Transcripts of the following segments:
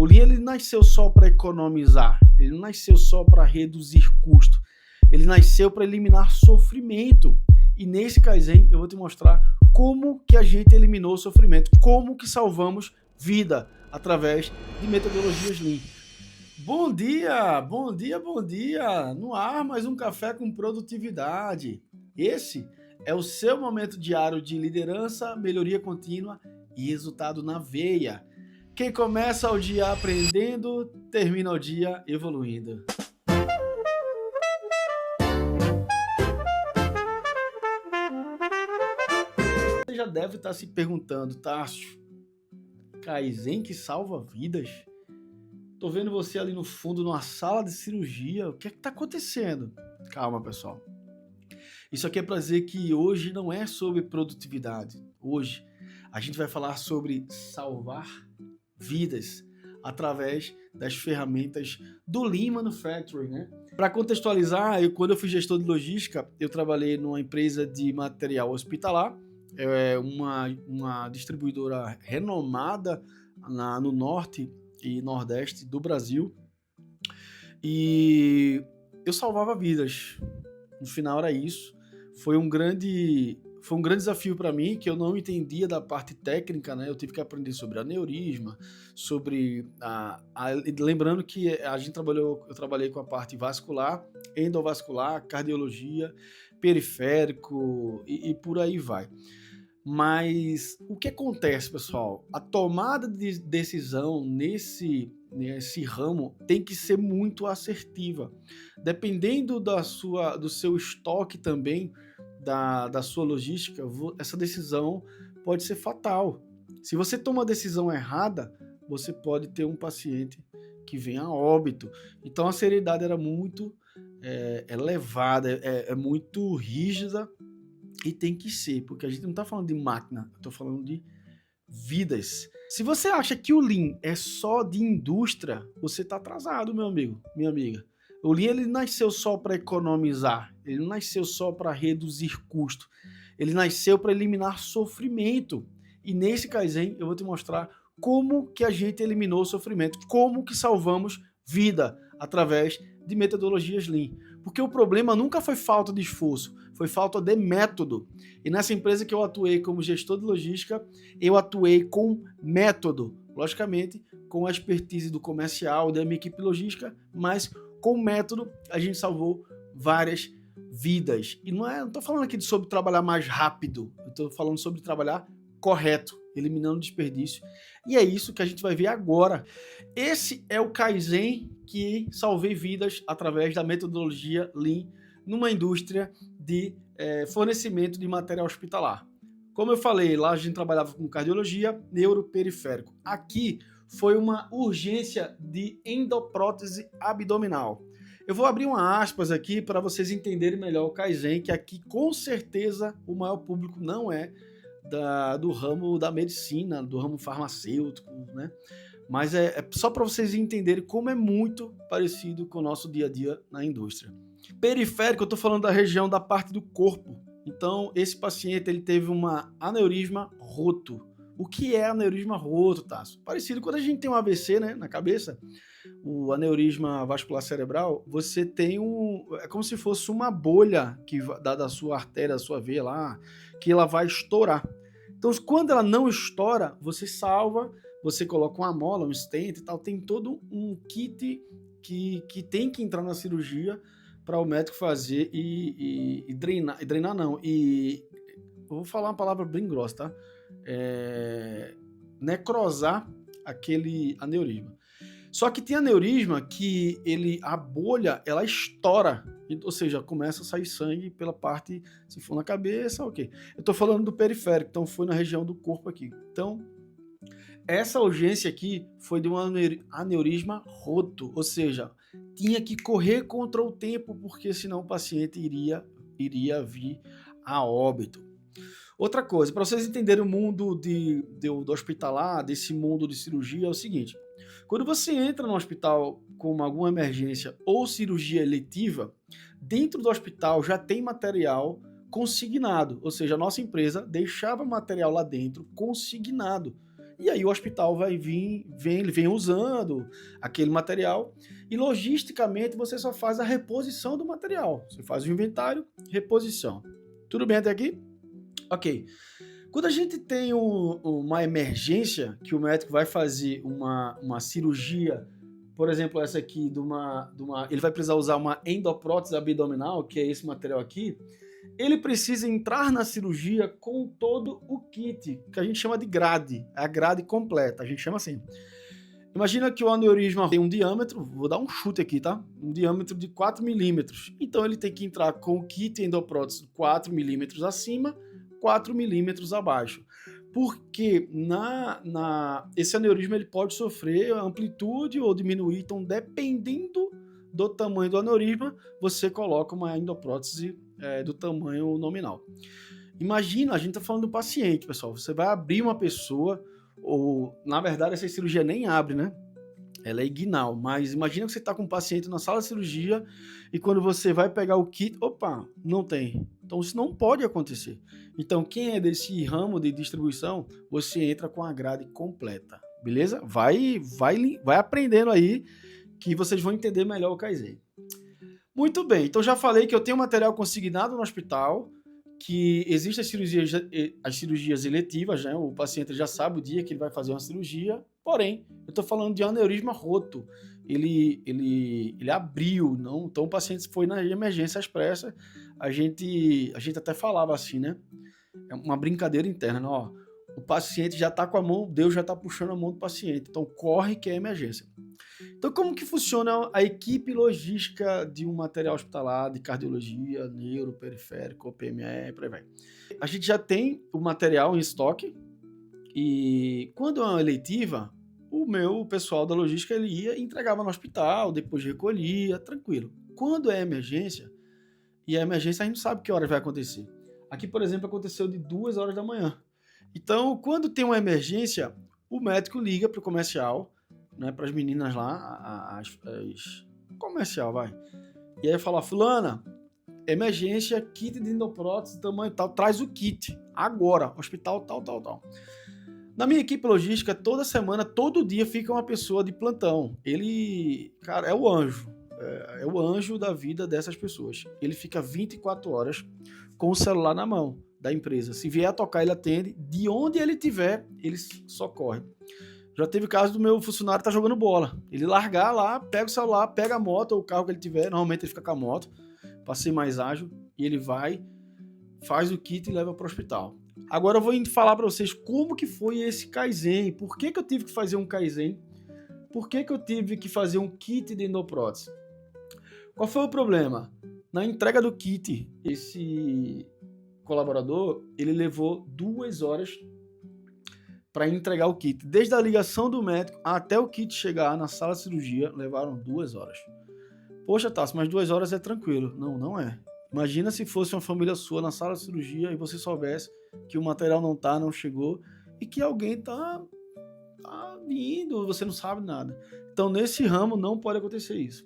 O Lean ele nasceu só para economizar, ele não nasceu só para reduzir custo, ele nasceu para eliminar sofrimento. E nesse Kaizen eu vou te mostrar como que a gente eliminou o sofrimento, como que salvamos vida através de metodologias Lean. Bom dia, bom dia, bom dia! No ar, mais um café com produtividade. Esse é o seu momento diário de liderança, melhoria contínua e resultado na veia. Quem começa o dia aprendendo, termina o dia evoluindo. Você já deve estar se perguntando, Tássio, Kaizen que salva vidas? Tô vendo você ali no fundo, numa sala de cirurgia, o que é que tá acontecendo? Calma, pessoal. Isso aqui é para dizer que hoje não é sobre produtividade. Hoje a gente vai falar sobre salvar vidas através das ferramentas do Lean Manufacturing, né? Para contextualizar, quando eu fui gestor de logística, eu trabalhei numa empresa de material hospitalar, uma distribuidora renomada no norte e nordeste do Brasil, e eu salvava vidas. No final era isso. Foi um grande desafio para mim, que eu não entendia da parte técnica, né? Eu tive que aprender sobre aneurisma, sobre lembrando que eu trabalhei com a parte vascular, endovascular, cardiologia, periférico e por aí vai. Mas o que acontece, pessoal? A tomada de decisão nesse ramo tem que ser muito assertiva. Dependendo do seu estoque também, da sua logística, essa decisão pode ser fatal. Se você toma a decisão errada, você pode ter um paciente que venha a óbito. Então a seriedade era muito elevada, é muito rígida. E tem que ser, porque a gente não está falando de máquina, eu estou falando de vidas. Se você acha que o Lean é só de indústria, você está atrasado, meu amigo, minha amiga. O Lean ele nasceu só para economizar, ele não nasceu só para reduzir custo, ele nasceu para eliminar sofrimento. E nesse Kaizen eu vou te mostrar como que a gente eliminou o sofrimento, como que salvamos vida através de metodologias Lean. Porque o problema nunca foi falta de esforço, foi falta de método. E nessa empresa que eu atuei como gestor de logística, eu atuei com método. Logicamente, com a expertise do comercial, da minha equipe logística, mas com método a gente salvou várias vidas. E não estou falando aqui sobre trabalhar mais rápido, eu estou falando sobre trabalhar correto, eliminando desperdício. E é isso que a gente vai ver agora. Esse é o Kaizen que salvei vidas através da metodologia Lean numa indústria de fornecimento de material hospitalar. Como eu falei, lá a gente trabalhava com cardiologia, neuroperiférico. Aqui foi uma urgência de endoprótese abdominal. Eu vou abrir uma aspas aqui para vocês entenderem melhor o Kaizen, que aqui com certeza o maior público não é do ramo da medicina, do ramo farmacêutico, né? Mas é só para vocês entenderem como é muito parecido com o nosso dia a dia na indústria. Periférico, eu estou falando da região da parte do corpo. Então, esse paciente ele teve uma aneurisma roto. O que é aneurisma roto, Tasso? Parecido quando a gente tem um AVC, né, na cabeça, o aneurisma vascular cerebral, você tem é como se fosse uma bolha que da sua artéria, da sua veia lá, que ela vai estourar. Então, quando ela não estoura, você salva, você coloca uma mola, um stent e tal, tem todo um kit que tem que entrar na cirurgia para o médico fazer e drenar não, eu vou falar uma palavra bem grossa, tá? Necrosar aquele aneurisma. Só que tem aneurisma que a bolha, ela estoura, ou seja, começa a sair sangue pela parte, se for na cabeça, ok. Eu tô falando do periférico, então foi na região do corpo aqui. Então, essa urgência aqui foi de um aneurisma roto, ou seja, tinha que correr contra o tempo, porque senão o paciente iria vir a óbito. Outra coisa, para vocês entenderem o mundo do hospitalar, desse mundo de cirurgia, é o seguinte: quando você entra no hospital com alguma emergência ou cirurgia eletiva, dentro do hospital já tem material consignado, ou seja, a nossa empresa deixava material lá dentro consignado. e aí o hospital ele vem usando aquele material, e logisticamente você só faz a reposição do material. Você faz o inventário, reposição. Tudo bem até aqui? Ok. Quando a gente tem uma emergência, que o médico vai fazer uma cirurgia, por exemplo, essa aqui, ele vai precisar usar uma endoprótese abdominal, que é esse material aqui, ele precisa entrar na cirurgia com todo o kit, que a gente chama de grade, a grade completa, a gente chama assim. Imagina que o aneurisma tem um diâmetro, vou dar um chute aqui, tá? Um diâmetro de 4 milímetros. Então ele tem que entrar com o kit endoprótese 4 milímetros acima, 4 milímetros abaixo. Porque esse aneurisma ele pode sofrer amplitude ou diminuir, então dependendo do tamanho do aneurisma, você coloca uma endoprótese do tamanho nominal. Imagina, a gente está falando do paciente, pessoal. Você vai abrir uma pessoa, ou na verdade essa cirurgia nem abre, né? Ela é inguinal, mas imagina que você está com um paciente na sala de cirurgia e quando você vai pegar o kit, opa, não tem. Então isso não pode acontecer. Então quem é desse ramo de distribuição, você entra com a grade completa, beleza? Vai aprendendo aí que vocês vão entender melhor o Kaizen. Muito bem, então já falei que eu tenho material consignado no hospital, que existem as cirurgias eletivas, né? O paciente já sabe o dia que ele vai fazer uma cirurgia, porém, eu estou falando de aneurisma roto, ele abriu, não? Então o paciente foi na emergência expressa, a gente até falava assim, né? É uma brincadeira interna, né? Ó, o paciente já está com a mão, Deus já está puxando a mão do paciente, então corre que é emergência. Então, como que funciona a equipe logística de um material hospitalar de cardiologia, neuro, periférico, PME, por aí vai? A gente já tem o material em estoque e quando é uma eleitiva, o pessoal da logística ele ia e entregava no hospital, depois recolhia, tranquilo. Quando é emergência, e a emergência a gente não sabe que hora vai acontecer. Aqui, por exemplo, aconteceu de 2 horas da manhã. Então, quando tem uma emergência, o médico liga para o comercial, né, para as meninas lá, as comercial, vai. E aí fala, fulana, emergência, kit de endoprótese, tamanho tal, traz o kit, agora, hospital tal. Na minha equipe logística, toda semana, todo dia fica uma pessoa de plantão. Ele, cara, é o anjo da vida dessas pessoas. Ele fica 24 horas com o celular na mão da empresa. Se vier a tocar, ele atende. De onde ele estiver, ele socorre. Já teve caso do meu funcionário estar jogando bola. Ele largar lá, pega o celular, pega a moto ou o carro que ele tiver. Normalmente ele fica com a moto, para ser mais ágil. E ele vai, faz o kit e leva para o hospital. Agora eu vou falar para vocês como que foi esse Kaizen. Por que eu tive que fazer um Kaizen? Por que eu tive que fazer um kit de endoprótese? Qual foi o problema? Na entrega do kit, esse colaborador, ele levou 2 horas para entregar o kit. Desde a ligação do médico até o kit chegar na sala de cirurgia, levaram 2 horas. Poxa, Tassi, mas 2 horas é tranquilo. Não, não é. Imagina se fosse uma família sua na sala de cirurgia e você soubesse que o material não chegou e que alguém tá vindo, você não sabe nada. Então, nesse ramo, não pode acontecer isso.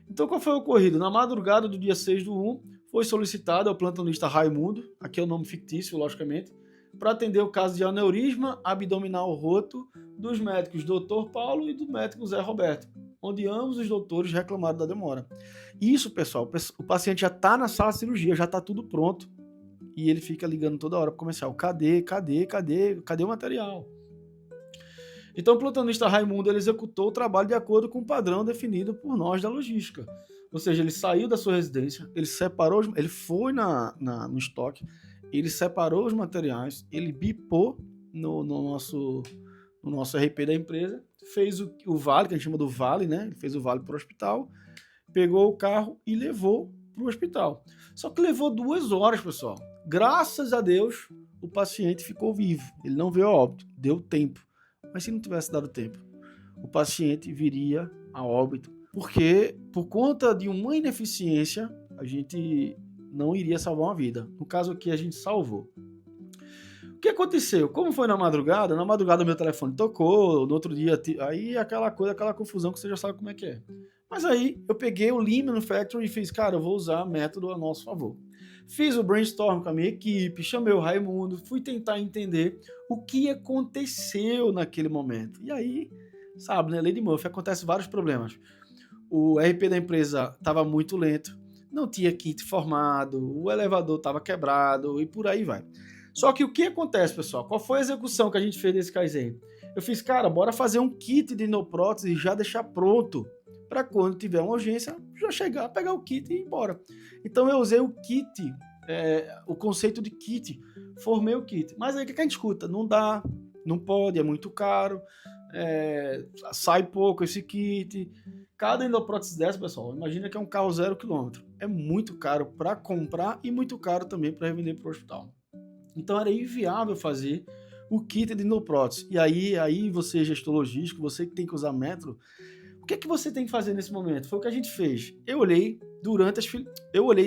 Então, qual foi o ocorrido? Na madrugada do dia 6/1, foi solicitado ao plantonista Raimundo, aqui é o nome fictício, logicamente, para atender o caso de aneurisma abdominal roto dos médicos Dr. Paulo e do médico Zé Roberto, onde ambos os doutores reclamaram da demora. Isso, pessoal, o paciente já está na sala de cirurgia, já está tudo pronto, e ele fica ligando toda hora para o comercial, cadê o material? Então, o plantonista Raimundo ele executou o trabalho de acordo com o padrão definido por nós da logística. Ou seja, ele saiu da sua residência, ele separou, ele foi no estoque, ele separou os materiais, ele bipou no nosso RP da empresa, fez o vale, que a gente chama do vale, né? Ele fez o vale para o hospital, pegou o carro e levou para o hospital. Só que levou 2 horas, pessoal. Graças a Deus, o paciente ficou vivo. Ele não veio a óbito, deu tempo. Mas se não tivesse dado tempo, o paciente viria a óbito. Porque, por conta de uma ineficiência, a gente não iria salvar uma vida. No caso aqui, a gente salvou. O que aconteceu? Como foi na madrugada meu telefone tocou, no outro dia, aí aquela confusão que você já sabe como é que é. Mas aí, eu peguei o Lean Manufacturing e fiz, cara, eu vou usar método a nosso favor. Fiz o brainstorm com a minha equipe, chamei o Raimundo, fui tentar entender o que aconteceu naquele momento. E aí, sabe, né, Lei de Murphy, acontece vários problemas. O RP da empresa estava muito lento, não tinha kit formado, o elevador estava quebrado e por aí vai. Só que o que acontece, pessoal? Qual foi a execução que a gente fez desse Kaizen? Eu fiz, cara, bora fazer um kit de endoprótese e já deixar pronto para quando tiver uma urgência, já chegar, pegar o kit e ir embora. Então eu usei o kit, o conceito de kit, formei o kit. Mas aí o que a gente escuta? Não dá, não pode, é muito caro, sai pouco esse kit. Cada endoprótese dessa, pessoal, imagina que é um carro 0 km. É muito caro para comprar e muito caro também para revender para o hospital. Então era inviável fazer o kit de endoprótese. E aí você, gestor logístico, você que tem que usar método, o que é que você tem que fazer nesse momento? Foi o que a gente fez. Eu olhei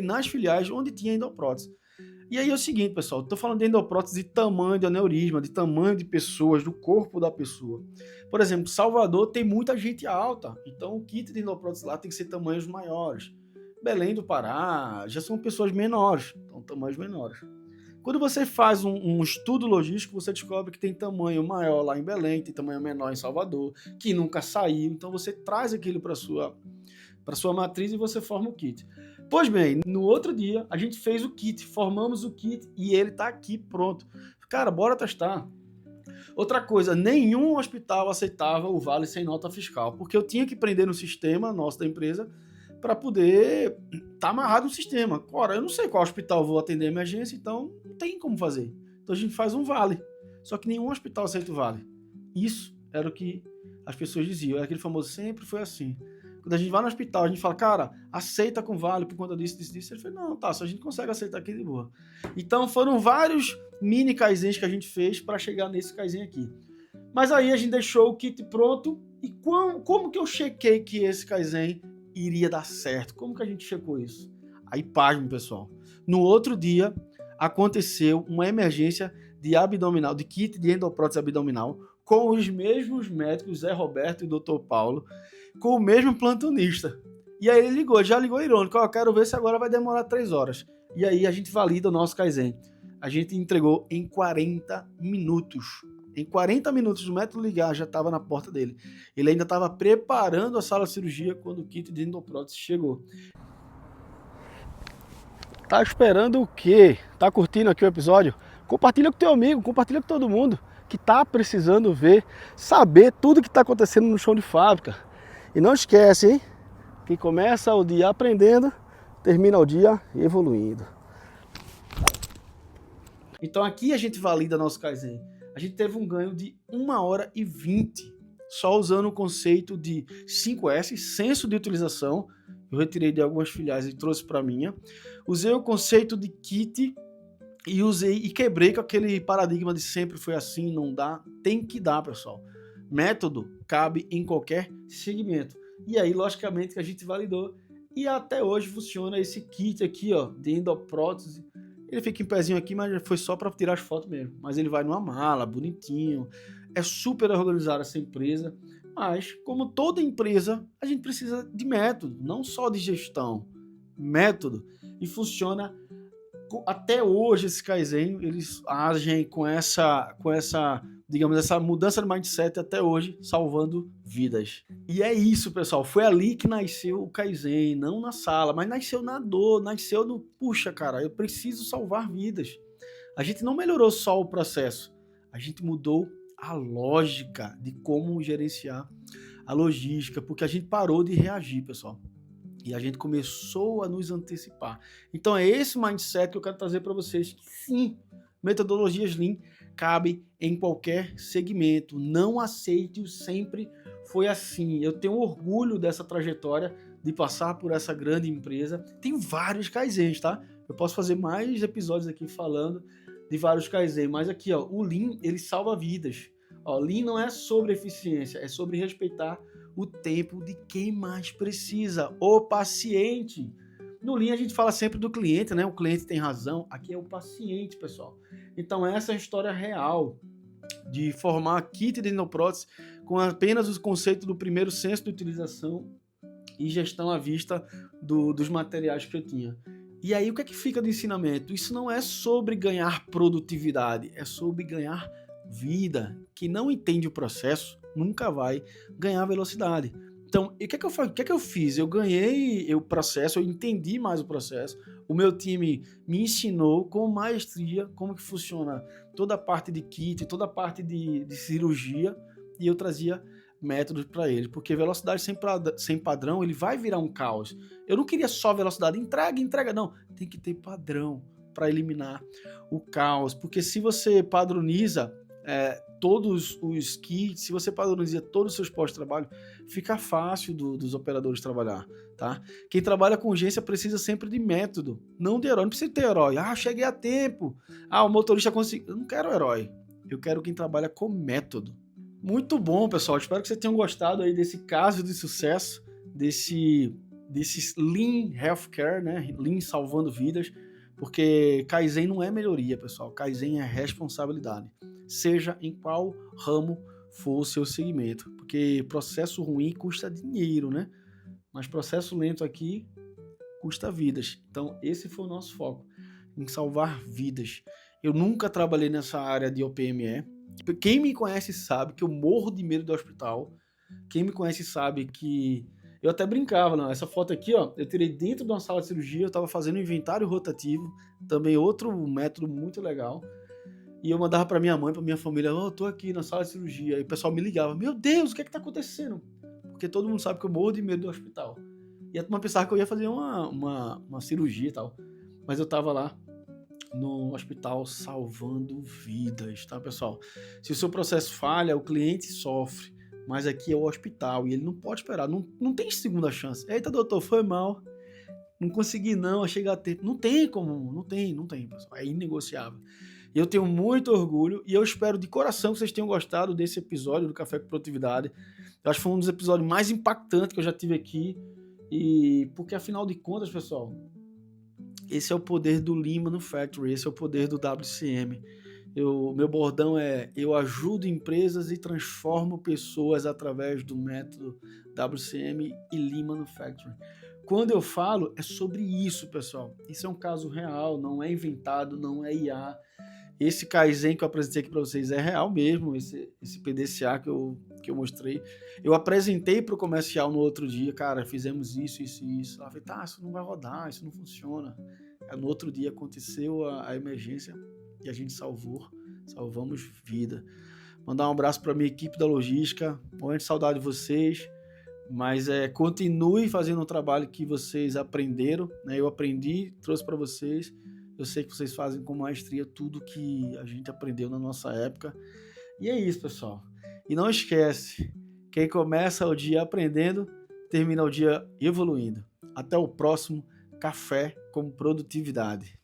nas filiais onde tinha endoprótese. E aí é o seguinte, pessoal, estou falando de endoprótese de tamanho de aneurisma, de tamanho de pessoas, do corpo da pessoa. Por exemplo, Salvador tem muita gente alta, então o kit de endoprótese lá tem que ser tamanhos maiores. Belém do Pará já são pessoas menores, então tamanhos menores. Quando você faz um estudo logístico, você descobre que tem tamanho maior lá em Belém, tem tamanho menor em Salvador, que nunca saiu, então você traz aquilo para sua matriz e você forma o kit. Pois bem, no outro dia a gente fez o kit, formamos o kit e ele está aqui pronto. Cara, bora testar. Outra coisa, nenhum hospital aceitava o vale sem nota fiscal, porque eu tinha que prender no sistema nosso da empresa para poder estar amarrado no sistema. Ora, eu não sei qual hospital vou atender a emergência, então não tem como fazer. Então a gente faz um vale. Só que nenhum hospital aceita o vale. Isso era o que as pessoas diziam. Era aquele famoso, sempre foi assim. Quando a gente vai no hospital, a gente fala, cara, aceita com vale por conta disso. Ele falou, não, tá, só a gente consegue aceitar aqui de boa. Então foram vários mini kaizens que a gente fez para chegar nesse kaizen aqui. Mas aí a gente deixou o kit pronto e como que eu chequei que esse kaizen iria dar certo? Como que a gente checou isso? Aí, pasme, pessoal. No outro dia, aconteceu uma emergência de abdominal, de kit de endoprótese abdominal, com os mesmos médicos, Zé Roberto e Dr. Paulo, com o mesmo plantonista. E aí ele já ligou irônico, eu quero ver se agora vai demorar 3 horas. E aí a gente valida o nosso Kaizen. A gente entregou em 40 minutos. Em 40 minutos o médico ligar, já estava na porta dele. Ele ainda estava preparando a sala de cirurgia quando o kit de endoprótese chegou. Tá esperando o quê? Tá curtindo aqui o episódio? Compartilha com teu amigo, compartilha com todo mundo que tá precisando saber tudo que tá acontecendo no chão de fábrica. E não esquece, hein? Que começa o dia aprendendo, termina o dia evoluindo. Então aqui a gente valida nosso Kaizen. A gente teve um ganho de 1h20, só usando o conceito de 5S, senso de utilização. Eu retirei de algumas filiais e trouxe para a minha. Usei o conceito de kit e quebrei com aquele paradigma de sempre foi assim, não dá. Tem que dar, pessoal. Método cabe em qualquer segmento. E aí, logicamente, que a gente validou. E até hoje funciona esse kit aqui, ó, de endoprótese. Ele fica em pezinho aqui, mas foi só para tirar as fotos mesmo. Mas ele vai numa mala, bonitinho. É super organizada essa empresa. Mas, como toda empresa, a gente precisa de método, não só de gestão. Método. E funciona até hoje esse Kaizen, eles agem com essa, digamos, essa mudança de mindset até hoje, salvando vidas. E é isso, pessoal. Foi ali que nasceu o Kaizen, não na sala, mas nasceu na dor, nasceu no, puxa, cara, eu preciso salvar vidas. A gente não melhorou só o processo, a gente mudou a lógica de como gerenciar a logística, porque a gente parou de reagir, pessoal. E a gente começou a nos antecipar. Então é esse mindset que eu quero trazer para vocês. Sim, metodologias Lean cabem em qualquer segmento. Não aceite o sempre foi assim. Eu tenho orgulho dessa trajetória de passar por essa grande empresa. Tem vários Kaizens, tá? Eu posso fazer mais episódios aqui falando de vários Kaizen, mas aqui, ó, o Lean, ele salva vidas. Ó, Lean não é sobre eficiência, é sobre respeitar o tempo de quem mais precisa, o paciente. No Lean a gente fala sempre do cliente, né? O cliente tem razão, aqui é o paciente, pessoal. Então essa é a história real de formar kit de endoprótese com apenas o conceito do primeiro senso de utilização e gestão à vista dos materiais que eu tinha. E aí o que é que fica do ensinamento? Isso não é sobre ganhar produtividade, é sobre ganhar vida. Quem não entende o processo nunca vai ganhar velocidade. Então, e o que é que eu fiz? Eu ganhei o processo, eu entendi mais o processo. O meu time me ensinou com maestria como que funciona toda a parte de kit, toda a parte de cirurgia, e eu trazia métodos para eles, porque velocidade sem padrão, ele vai virar um caos. Eu não queria só velocidade, entrega, não. Tem que ter padrão para eliminar o caos, porque se você padroniza todos os kits, se você padroniza todos os seus pós-trabalho, fica fácil dos operadores trabalhar, tá? Quem trabalha com urgência precisa sempre de método, não de herói. Não precisa ter herói. Ah, cheguei a tempo. Ah, o motorista conseguiu. Eu não quero herói. Eu quero quem trabalha com método. Muito bom, pessoal. Espero que vocês tenham gostado aí desse caso de sucesso, desse Lean Healthcare, né? Lean salvando vidas, porque Kaizen não é melhoria, pessoal. Kaizen é responsabilidade, seja em qual ramo for o seu segmento, porque processo ruim custa dinheiro, né? Mas processo lento aqui custa vidas. Então, esse foi o nosso foco, em salvar vidas. Eu nunca trabalhei nessa área de OPME. Quem me conhece sabe que eu morro de medo do hospital. Quem me conhece sabe que eu até brincava, não. Essa foto aqui, ó, eu tirei dentro de uma sala de cirurgia, eu estava fazendo inventário rotativo, também outro método muito legal. E eu mandava para minha mãe, para minha família, eu tô aqui na sala de cirurgia. E o pessoal me ligava, meu Deus, o que é que tá acontecendo? Porque todo mundo sabe que eu morro de medo do hospital. E a turma pensava que eu ia fazer uma cirurgia e tal. Mas eu tava lá no hospital salvando vidas, tá, pessoal? Se o seu processo falha, o cliente sofre. Mas aqui é o hospital e ele não pode esperar, não tem segunda chance. Eita, doutor, foi mal. Não consegui não, chegar a tempo. Não tem como, não tem, pessoal. É inegociável. E eu tenho muito orgulho e eu espero de coração que vocês tenham gostado desse episódio do Café com Produtividade. Eu acho que foi um dos episódios mais impactantes que eu já tive aqui. E porque afinal de contas, pessoal, esse é o poder do Lean Manufacturing, esse é o poder do WCM. Meu bordão é: eu ajudo empresas e transformo pessoas através do método WCM e Lean Manufacturing. Quando eu falo, é sobre isso, pessoal. Isso é um caso real, não é inventado, não é IA. Esse Kaizen que eu apresentei aqui para vocês é real mesmo, esse PDCA que eu mostrei. Eu apresentei para o comercial no outro dia, cara, fizemos isso. Ela falou, tá, isso não vai rodar, isso não funciona. No outro dia aconteceu a emergência e a gente salvamos vida. Mandar um abraço para minha equipe da logística, morrendo de saudade de vocês, mas continue fazendo o trabalho que vocês aprenderam, né? Eu aprendi, trouxe para vocês. Eu sei que vocês fazem com maestria tudo que a gente aprendeu na nossa época. E é isso, pessoal. E não esquece, quem começa o dia aprendendo, termina o dia evoluindo. Até o próximo Café com Produtividade.